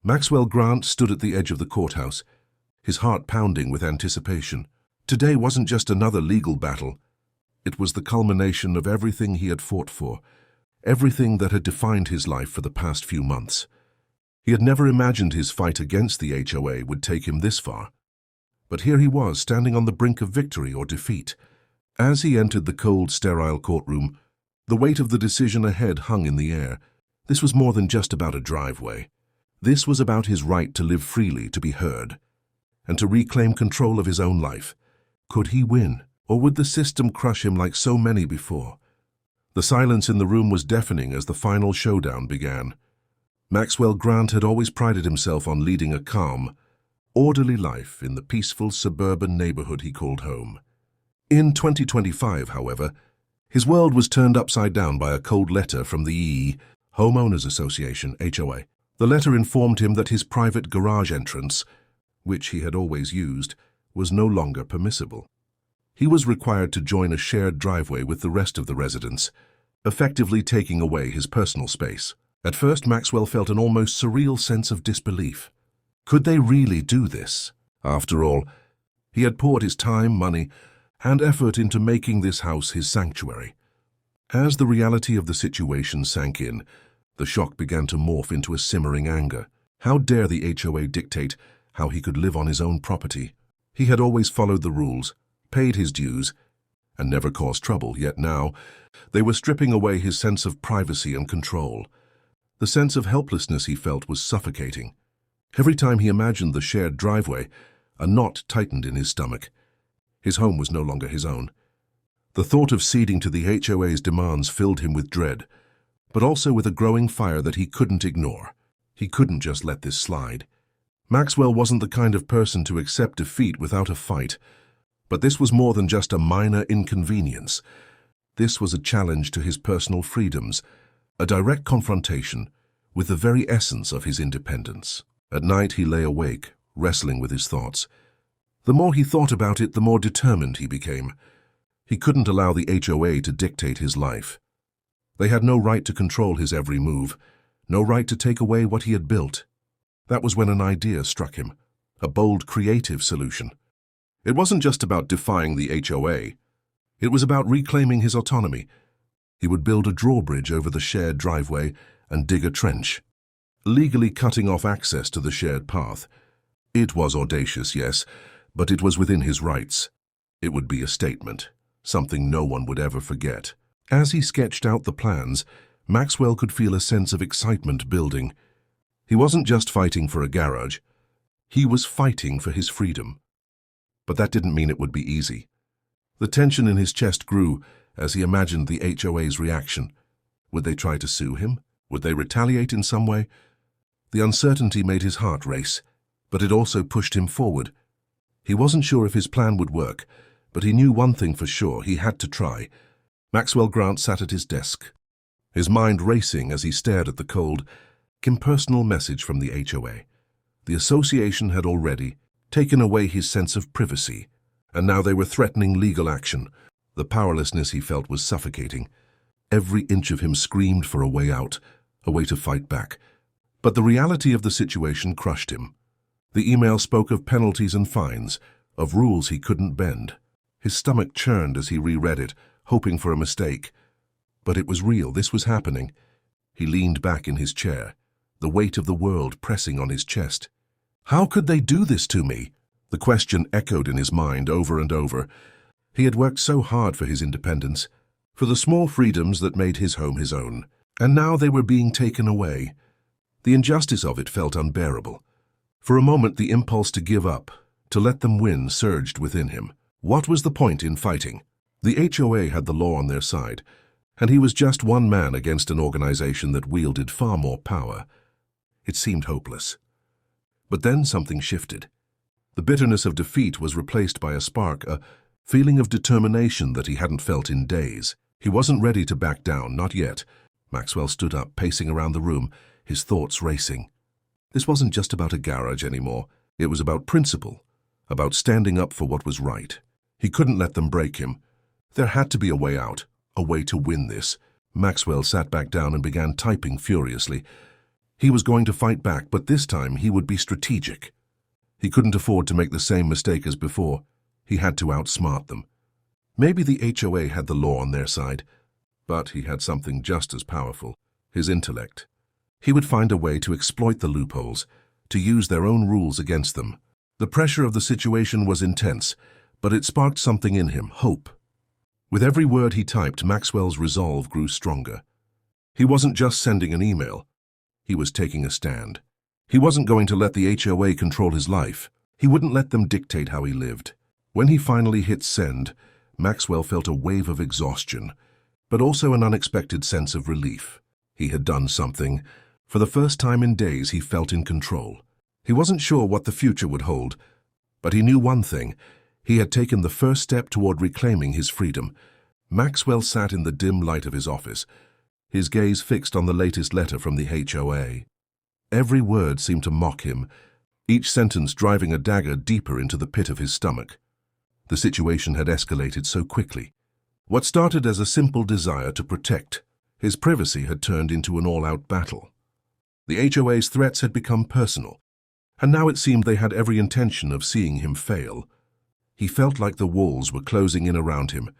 Maxwell Grant stood at the edge of the courthouse, his heart pounding with anticipation. Today wasn't just another legal battle. It was the culmination of everything he had fought for, everything that had defined his life for the past few months. He had never imagined his fight against the HOA would take him this far. But here he was, standing on the brink of victory or defeat. As he entered the cold, sterile courtroom, the weight of the decision ahead hung in the air. This was more than just about a driveway. This was about his right to live freely, to be heard, and to reclaim control of his own life. Could he win, or would the system crush him like so many before? The silence in the room was deafening as the final showdown began. Maxwell Grant had always prided himself on leading a calm, orderly life in the peaceful suburban neighborhood he called home. In 2025, however, his world was turned upside down by a cold letter from the Homeowners Association, HOA. The letter informed him that his private garage entrance, which he had always used, was no longer permissible. He was required to join a shared driveway with the rest of the residents, effectively taking away his personal space. At first, Maxwell felt an almost surreal sense of disbelief. Could they really do this? After all, he had poured his time, money, and effort into making this house his sanctuary. As the reality of the situation sank in, the shock began to morph into a simmering anger. How dare the HOA dictate how he could live on his own property? He had always followed the rules, paid his dues, and never caused trouble, yet now they were stripping away his sense of privacy and control. The sense of helplessness he felt was suffocating. Every time he imagined the shared driveway, a knot tightened in his stomach. His home was no longer his own. The thought of ceding to the HOA's demands filled him with dread, but also with a growing fire that he couldn't ignore. He couldn't just let this slide. Maxwell wasn't the kind of person to accept defeat without a fight, but this was more than just a minor inconvenience. This was a challenge to his personal freedoms, a direct confrontation with the very essence of his independence. At night he lay awake, wrestling with his thoughts. The more he thought about it, the more determined he became. He couldn't allow the HOA to dictate his life. They had no right to control his every move, no right to take away what he had built. That was when an idea struck him, a bold, creative solution. It wasn't just about defying the HOA. It was about reclaiming his autonomy. He would build a drawbridge over the shared driveway and dig a trench, legally cutting off access to the shared path. It was audacious, yes, but it was within his rights. It would be a statement, something no one would ever forget. As he sketched out the plans, Maxwell could feel a sense of excitement building. He wasn't just fighting for a garage. He was fighting for his freedom. But that didn't mean it would be easy. The tension in his chest grew as he imagined the HOA's reaction. Would they try to sue him? Would they retaliate in some way? The uncertainty made his heart race, but it also pushed him forward. He wasn't sure if his plan would work, but he knew one thing for sure: he had to try. Maxwell Grant sat at his desk, his mind racing as he stared at the cold, impersonal message from the HOA. The association had already taken away his sense of privacy, and now they were threatening legal action. The powerlessness he felt was suffocating. Every inch of him screamed for a way out, a way to fight back. But the reality of the situation crushed him. The email spoke of penalties and fines, of rules he couldn't bend. His stomach churned as he reread it, hoping for a mistake. But it was real. This was happening. He leaned back in his chair, the weight of the world pressing on his chest. How could they do this to me? The question echoed in his mind over and over. He had worked so hard for his independence, for the small freedoms that made his home his own, and now they were being taken away. The injustice of it felt unbearable. For a moment, the impulse to give up, to let them win, surged within him. What was the point in fighting? The HOA had the law on their side, and he was just one man against an organization that wielded far more power. It seemed hopeless. But then something shifted. The bitterness of defeat was replaced by a spark, a feeling of determination that he hadn't felt in days. He wasn't ready to back down, not yet. Maxwell stood up, pacing around the room, his thoughts racing. This wasn't just about a garage anymore. It was about principle, about standing up for what was right. He couldn't let them break him. There had to be a way out, a way to win this. Maxwell sat back down and began typing furiously. He was going to fight back, but this time he would be strategic. He couldn't afford to make the same mistake as before. He had to outsmart them. Maybe the HOA had the law on their side, but he had something just as powerful, his intellect. He would find a way to exploit the loopholes, to use their own rules against them. The pressure of the situation was intense, but it sparked something in him, hope. With every word he typed, Maxwell's resolve grew stronger. He wasn't just sending an email. He was taking a stand. He wasn't going to let the HOA control his life. He wouldn't let them dictate how he lived. When he finally hit send, Maxwell felt a wave of exhaustion, but also an unexpected sense of relief. He had done something. For the first time in days, he felt in control. He wasn't sure what the future would hold, but he knew one thing. He had taken the first step toward reclaiming his freedom. Maxwell sat in the dim light of his office, his gaze fixed on the latest letter from the HOA. Every word seemed to mock him, each sentence driving a dagger deeper into the pit of his stomach. The situation had escalated so quickly. What started as a simple desire to protect his privacy had turned into an all-out battle. The HOA's threats had become personal, and now it seemed they had every intention of seeing him fail. He felt like the walls were closing in around him,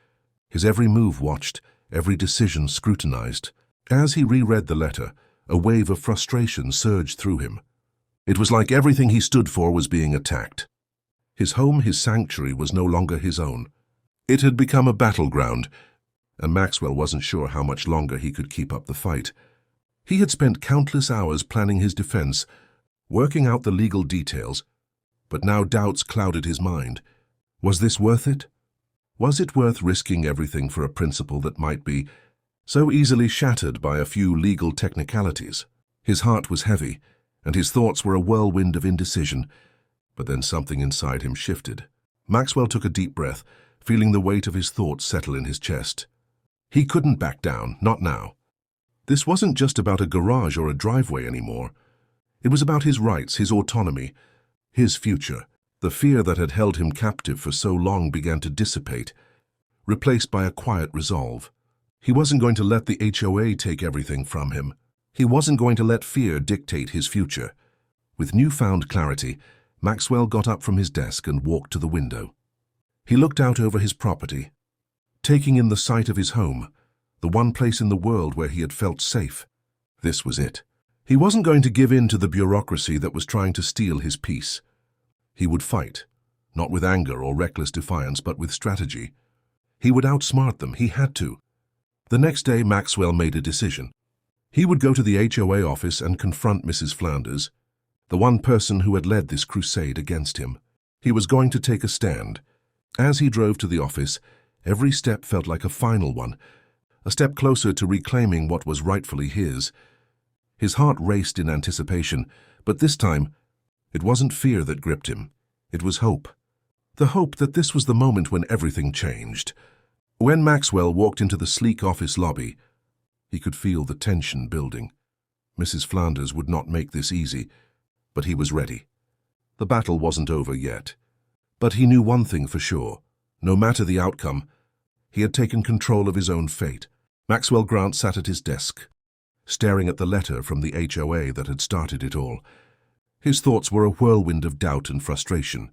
his every move watched, every decision scrutinized. As he reread the letter, a wave of frustration surged through him. It was like everything he stood for was being attacked. His home, his sanctuary, was no longer his own. It had become a battleground, and Maxwell wasn't sure how much longer he could keep up the fight. He had spent countless hours planning his defense, working out the legal details, but now doubts clouded his mind. Was this worth it? Was it worth risking everything for a principle that might be so easily shattered by a few legal technicalities? His heart was heavy, and his thoughts were a whirlwind of indecision, but then something inside him shifted. Maxwell took a deep breath, feeling the weight of his thoughts settle in his chest. He couldn't back down, not now. This wasn't just about a garage or a driveway anymore. It was about his rights, his autonomy, his future. The fear that had held him captive for so long began to dissipate, replaced by a quiet resolve. He wasn't going to let the HOA take everything from him. He wasn't going to let fear dictate his future. With newfound clarity, Maxwell got up from his desk and walked to the window. He looked out over his property, taking in the sight of his home, the one place in the world where he had felt safe. This was it. He wasn't going to give in to the bureaucracy that was trying to steal his peace. He would fight, not with anger or reckless defiance, but with strategy. He would outsmart them. He had to. The next day, Maxwell made a decision. He would go to the HOA office and confront Mrs. Flanders, the one person who had led this crusade against him. He was going to take a stand. As he drove to the office, every step felt like a final one, a step closer to reclaiming what was rightfully his. His heart raced in anticipation, but this time, it wasn't fear that gripped him. It was hope. The hope that this was the moment when everything changed. When Maxwell walked into the sleek office lobby, he could feel the tension building. Mrs. Flanders would not make this easy, but he was ready. The battle wasn't over yet. But he knew one thing for sure. No matter the outcome, he had taken control of his own fate. Maxwell Grant sat at his desk, staring at the letter from the HOA that had started it all. His thoughts were a whirlwind of doubt and frustration.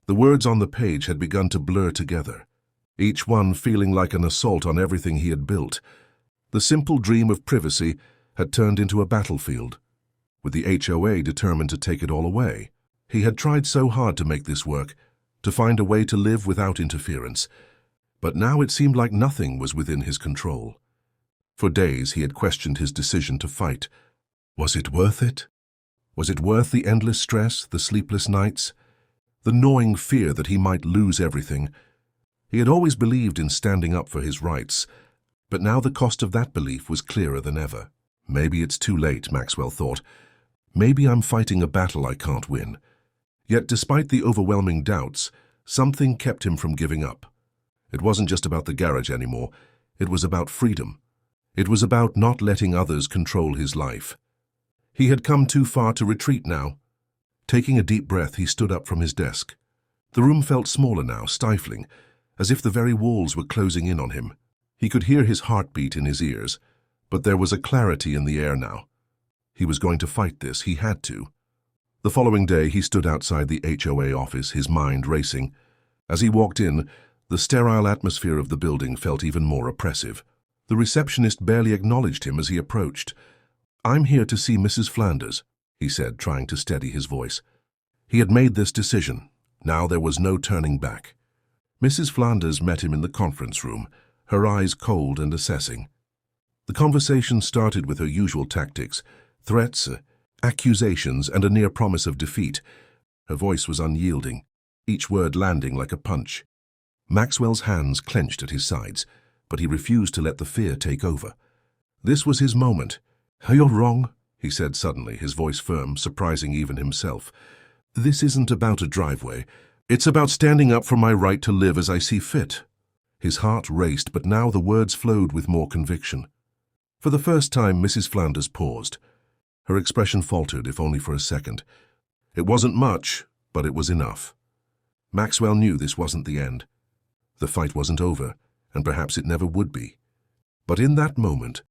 The words on the page had begun to blur together, each one feeling like an assault on everything he had built. The simple dream of privacy had turned into a battlefield, with the HOA determined to take it all away. He had tried so hard to make this work, to find a way to live without interference, but now it seemed like nothing was within his control. For days he had questioned his decision to fight. Was it worth it? Was it worth the endless stress, the sleepless nights, the gnawing fear that he might lose everything? He had always believed in standing up for his rights, but now the cost of that belief was clearer than ever. Maybe it's too late, Maxwell thought. Maybe I'm fighting a battle I can't win. Yet despite the overwhelming doubts, something kept him from giving up. It wasn't just about the garage anymore. It was about freedom. It was about not letting others control his life. He had come too far to retreat now. Taking a deep breath, he stood up from his desk. The room felt smaller now, stifling, as if the very walls were closing in on him. He could hear his heartbeat in his ears, but there was a clarity in the air now. He was going to fight this. He had to. The following day, he stood outside the HOA office, his mind racing. As he walked in, the sterile atmosphere of the building felt even more oppressive. The receptionist barely acknowledged him as he approached. "I'm here to see Mrs. Flanders," he said, trying to steady his voice. He had made this decision. Now there was no turning back. Mrs. Flanders met him in the conference room, her eyes cold and assessing. The conversation started with her usual tactics: threats, accusations, and a near promise of defeat. Her voice was unyielding, each word landing like a punch. Maxwell's hands clenched at his sides, but he refused to let the fear take over. This was his moment. "You're wrong," he said suddenly, his voice firm, surprising even himself. "This isn't about a driveway. It's about standing up for my right to live as I see fit." His heart raced, but now the words flowed with more conviction. For the first time, Mrs. Flanders paused. Her expression faltered, if only for a second. It wasn't much, but it was enough. Maxwell knew this wasn't the end. The fight wasn't over, and perhaps it never would be. But in that moment,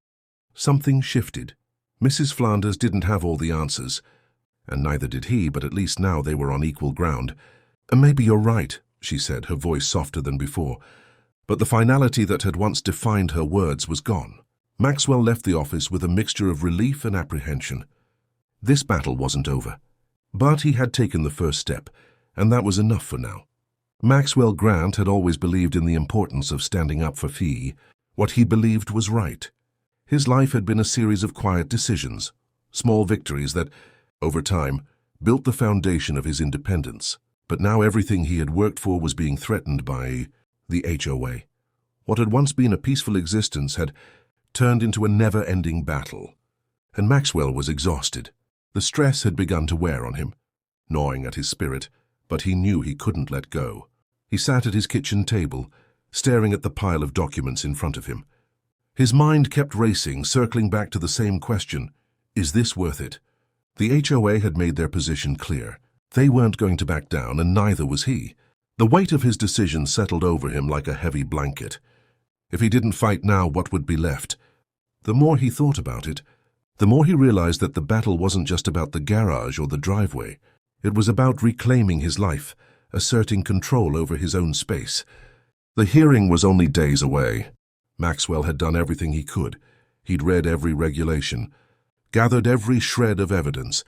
something shifted. Mrs. Flanders didn't have all the answers, and neither did he, but at least now they were on equal ground. "Maybe you're right," she said, her voice softer than before. But the finality that had once defined her words was gone. Maxwell left the office with a mixture of relief and apprehension. This battle wasn't over, but he had taken the first step, and that was enough for now. Maxwell Grant had always believed in the importance of standing up for what he believed was right. His life had been a series of quiet decisions, small victories that, over time, built the foundation of his independence. But now everything he had worked for was being threatened by the HOA. What had once been a peaceful existence had turned into a never-ending battle. And Maxwell was exhausted. The stress had begun to wear on him, gnawing at his spirit, but he knew he couldn't let go. He sat at his kitchen table, staring at the pile of documents in front of him. His mind kept racing, circling back to the same question: is this worth it? The HOA had made their position clear. They weren't going to back down, and neither was he. The weight of his decision settled over him like a heavy blanket. If he didn't fight now, what would be left? The more he thought about it, the more he realized that the battle wasn't just about the garage or the driveway. It was about reclaiming his life, asserting control over his own space. The hearing was only days away. Maxwell had done everything he could. He'd read every regulation, gathered every shred of evidence.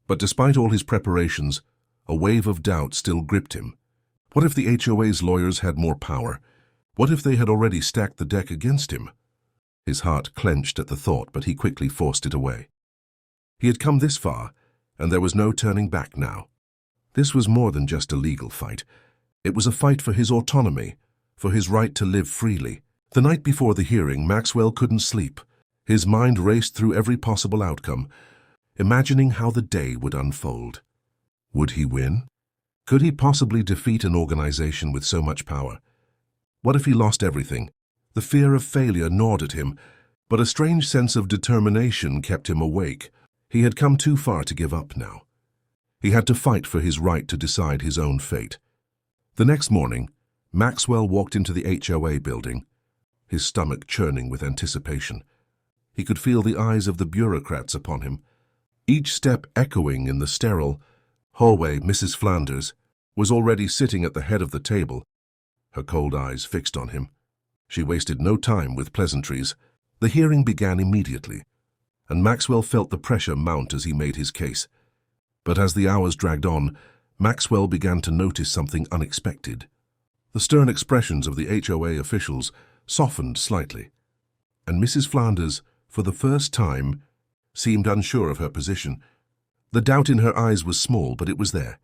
But despite all his preparations, a wave of doubt still gripped him. What if the HOA's lawyers had more power? What if they had already stacked the deck against him? His heart clenched at the thought, but he quickly forced it away. He had come this far, and there was no turning back now. This was more than just a legal fight. It was a fight for his autonomy, for his right to live freely. The night before the hearing, Maxwell couldn't sleep. His mind raced through every possible outcome, imagining how the day would unfold. Would he win? Could he possibly defeat an organization with so much power? What if he lost everything? The fear of failure gnawed at him, but a strange sense of determination kept him awake. He had come too far to give up now. He had to fight for his right to decide his own fate. The next morning, Maxwell walked into the HOA building, his stomach churning with anticipation. He could feel the eyes of the bureaucrats upon him, each step echoing in the sterile hallway. Mrs. Flanders was already sitting at the head of the table, her cold eyes fixed on him. She wasted no time with pleasantries. The hearing began immediately, and Maxwell felt the pressure mount as he made his case. But as the hours dragged on, Maxwell began to notice something unexpected. The stern expressions of the HOA officials softened slightly, and Mrs. Flanders, for the first time, seemed unsure of her position. The doubt in her eyes was small, but it was there,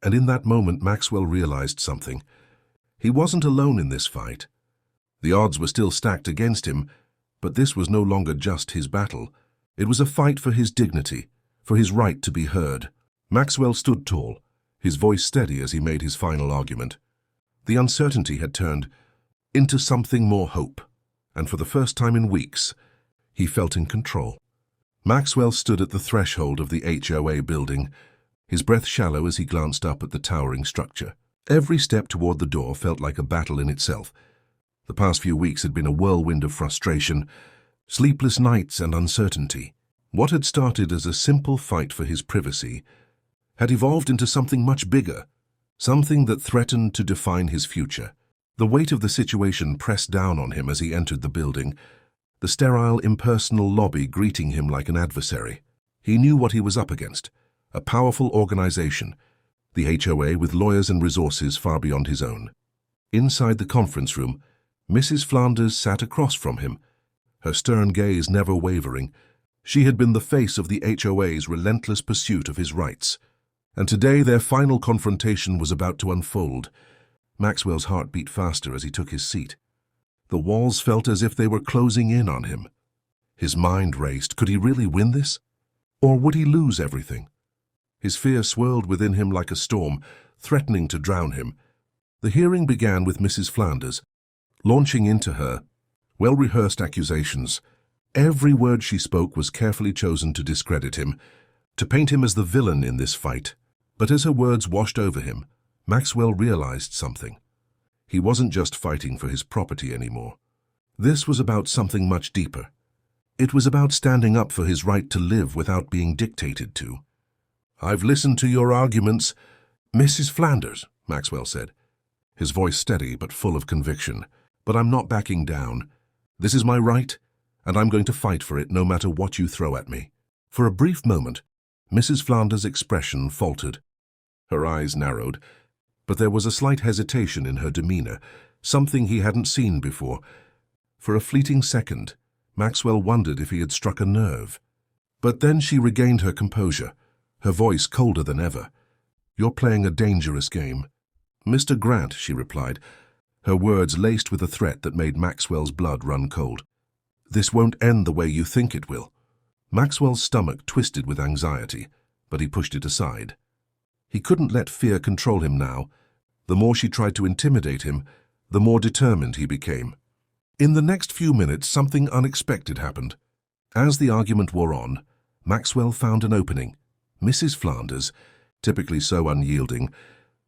and in that moment Maxwell realized something. He wasn't alone in this fight. The odds were still stacked against him, but this was no longer just his battle. It was a fight for his dignity, for his right to be heard. Maxwell stood tall, his voice steady as he made his final argument. The uncertainty had turned into something more hope, and for the first time in weeks, he felt in control. Maxwell stood at the threshold of the HOA building, his breath shallow as he glanced up at the towering structure. Every step toward the door felt like a battle in itself. The past few weeks had been a whirlwind of frustration, sleepless nights and uncertainty. What had started as a simple fight for his privacy had evolved into something much bigger, something that threatened to define his future. The weight of the situation pressed down on him as he entered the building, the sterile, impersonal lobby greeting him like an adversary. He knew what he was up against, a powerful organization, the HOA with lawyers and resources far beyond his own. Inside the conference room, Mrs. Flanders sat across from him, her stern gaze never wavering. She had been the face of the HOA's relentless pursuit of his rights, and today their final confrontation was about to unfold. Maxwell's heart beat faster as he took his seat. The walls felt as if they were closing in on him. His mind raced. Could he really win this? Or would he lose everything? His fear swirled within him like a storm, threatening to drown him. The hearing began with Mrs. Flanders, launching into her well-rehearsed accusations. Every word she spoke was carefully chosen to discredit him, to paint him as the villain in this fight. But as her words washed over him, Maxwell realized something. He wasn't just fighting for his property anymore. This was about something much deeper. It was about standing up for his right to live without being dictated to. "I've listened to your arguments, Mrs. Flanders," Maxwell said, his voice steady but full of conviction. "But I'm not backing down. This is my right, and I'm going to fight for it no matter what you throw at me." For a brief moment, Mrs. Flanders' expression faltered. Her eyes narrowed, but there was a slight hesitation in her demeanor, something he hadn't seen before. For a fleeting second, Maxwell wondered if he had struck a nerve. But then she regained her composure, her voice colder than ever. "You're playing a dangerous game." "Mr. Grant," she replied, her words laced with a threat that made Maxwell's blood run cold. "This won't end the way you think it will." Maxwell's stomach twisted with anxiety, but he pushed it aside. He couldn't let fear control him now. The more she tried to intimidate him, the more determined he became. In the next few minutes, something unexpected happened. As the argument wore on, Maxwell found an opening. Mrs. Flanders, typically so unyielding,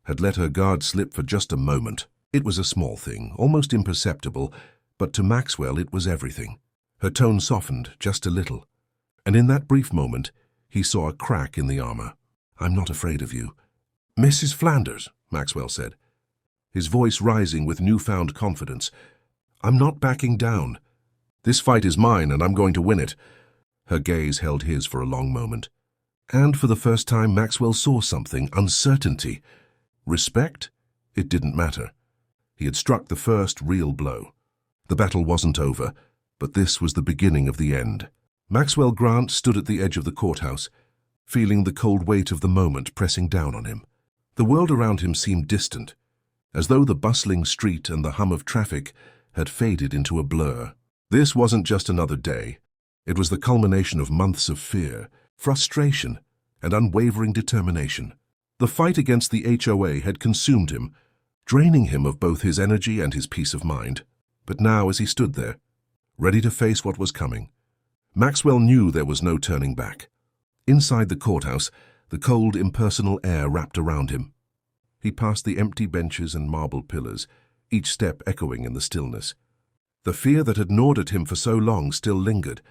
had let her guard slip for just a moment. It was a small thing, almost imperceptible, but to Maxwell it was everything. Her tone softened just a little, and in that brief moment he saw a crack in the armor. "I'm not afraid of you." "Mrs. Flanders," Maxwell said, his voice rising with newfound confidence, "I'm not backing down. This fight is mine, and I'm going to win it." Her gaze held his for a long moment, and for the first time Maxwell saw something: uncertainty. Respect? It didn't matter. He had struck the first real blow. The battle wasn't over, but this was the beginning of the end. Maxwell Grant stood at the edge of the courthouse, feeling the cold weight of the moment pressing down on him. The world around him seemed distant, as though the bustling street and the hum of traffic had faded into a blur. This wasn't just another day. It was the culmination of months of fear, frustration, and unwavering determination. The fight against the HOA had consumed him, draining him of both his energy and his peace of mind. But now, as he stood there, ready to face what was coming, Maxwell knew there was no turning back. Inside the courthouse, the cold, impersonal air wrapped around him. He passed the empty benches and marble pillars, each step echoing in the stillness. The fear that had gnawed at him for so long still lingered,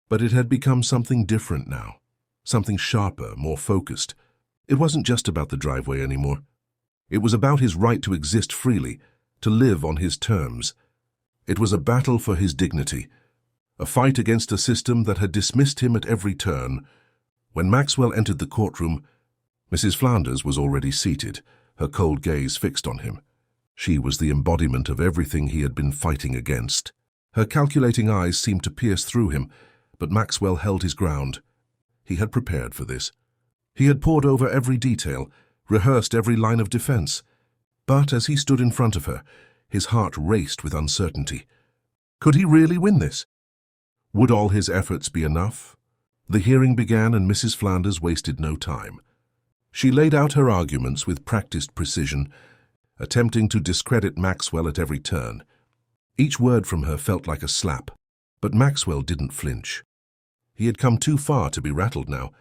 but it had become something different now, something sharper, more focused. It wasn't just about the driveway anymore. It was about his right to exist freely, to live on his terms. It was a battle for his dignity, a fight against a system that had dismissed him at every turn. When Maxwell entered the courtroom, Mrs. Flanders was already seated, her cold gaze fixed on him. She was the embodiment of everything he had been fighting against. Her calculating eyes seemed to pierce through him, but Maxwell held his ground. He had prepared for this. He had pored over every detail, rehearsed every line of defense. But as he stood in front of her, his heart raced with uncertainty. Could he really win this? Would all his efforts be enough? The hearing began, and Mrs. Flanders wasted no time. She laid out her arguments with practiced precision, attempting to discredit Maxwell at every turn. Each word from her felt like a slap, but Maxwell didn't flinch. He had come too far to be rattled now.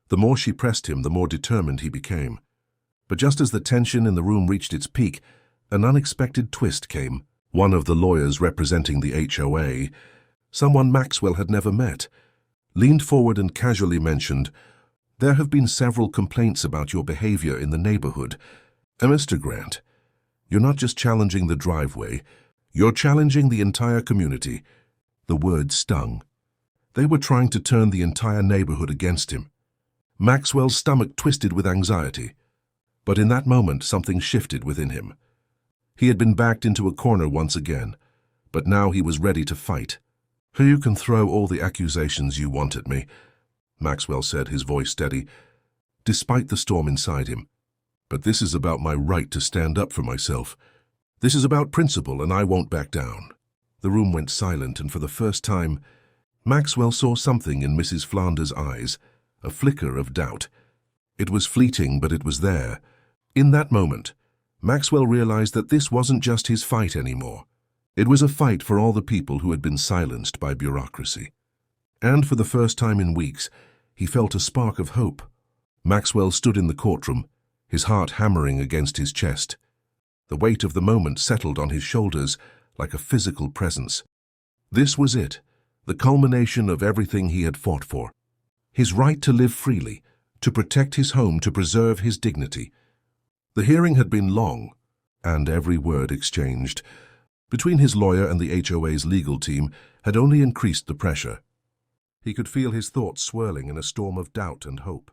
The more she pressed him, the more determined he became. But just as the tension in the room reached its peak, an unexpected twist came. One of the lawyers representing the HOA, someone Maxwell had never met, leaned forward and casually mentioned, "There have been several complaints about your behavior in the neighborhood. Mr. Grant, you're not just challenging the driveway, you're challenging the entire community." The words stung. They were trying to turn the entire neighborhood against him. Maxwell's stomach twisted with anxiety. But in that moment, something shifted within him. He had been backed into a corner once again, but now he was ready to fight. "You can throw all the accusations you want at me," Maxwell said, his voice steady, despite the storm inside him. "But this is about my right to stand up for myself. This is about principle, and I won't back down." The room went silent, and for the first time, Maxwell saw something in Mrs. Flanders' eyes, a flicker of doubt. It was fleeting, but it was there. In that moment, Maxwell realized that this wasn't just his fight anymore. It was a fight for all the people who had been silenced by bureaucracy. And for the first time in weeks, he felt a spark of hope. Maxwell stood in the courtroom, his heart hammering against his chest. The weight of the moment settled on his shoulders like a physical presence. This was it, the culmination of everything he had fought for. His right to live freely, to protect his home, to preserve his dignity. The hearing had been long, and every word exchanged between his lawyer and the HOA's legal team had only increased the pressure. He could feel his thoughts swirling in a storm of doubt and hope.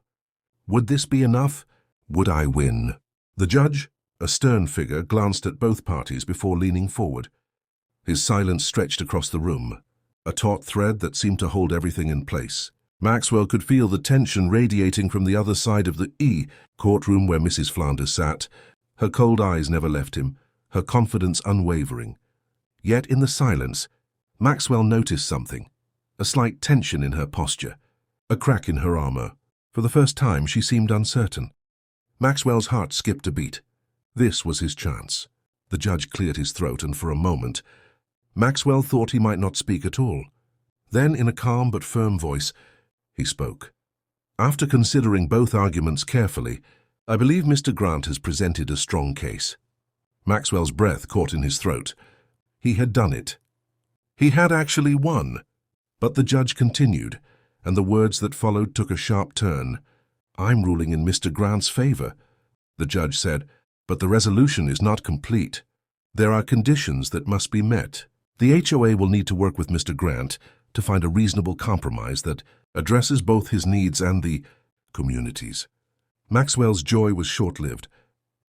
Would this be enough? Would I win? The judge, a stern figure, glanced at both parties before leaning forward. His silence stretched across the room, a taut thread that seemed to hold everything in place. Maxwell could feel the tension radiating from the other side of the courtroom where Mrs. Flanders sat. Her cold eyes never left him, her confidence unwavering. Yet in the silence, Maxwell noticed something, a slight tension in her posture, a crack in her armor. For the first time, she seemed uncertain. Maxwell's heart skipped a beat. This was his chance. The judge cleared his throat, and for a moment, Maxwell thought he might not speak at all. Then, in a calm but firm voice, he spoke. "After considering both arguments carefully, I believe Mr. Grant has presented a strong case." Maxwell's breath caught in his throat. He had done it. He had actually won. But the judge continued, and the words that followed took a sharp turn. "I'm ruling in Mr. Grant's favor," the judge said, "but the resolution is not complete. There are conditions that must be met. The HOA will need to work with Mr. Grant to find a reasonable compromise that addresses both his needs and the community's." Maxwell's joy was short-lived.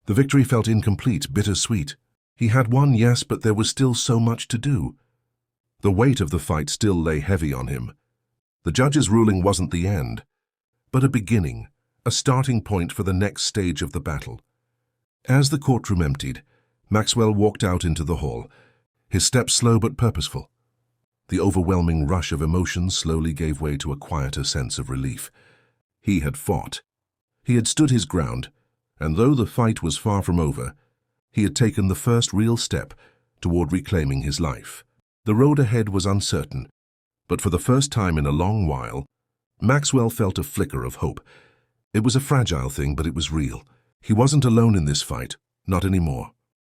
The victory felt incomplete, bittersweet. He had won, yes, but there was still so much to do. The weight of the fight still lay heavy on him. The judge's ruling wasn't the end, but a beginning, a starting point for the next stage of the battle. As the courtroom emptied, Maxwell walked out into the hall, his steps slow but purposeful. The overwhelming rush of emotions slowly gave way to a quieter sense of relief. He had fought. He had stood his ground, and though the fight was far from over, he had taken the first real step toward reclaiming his life. The road ahead was uncertain, but for the first time in a long while, Maxwell felt a flicker of hope. It was a fragile thing, but it was real. He wasn't alone in this fight, not anymore.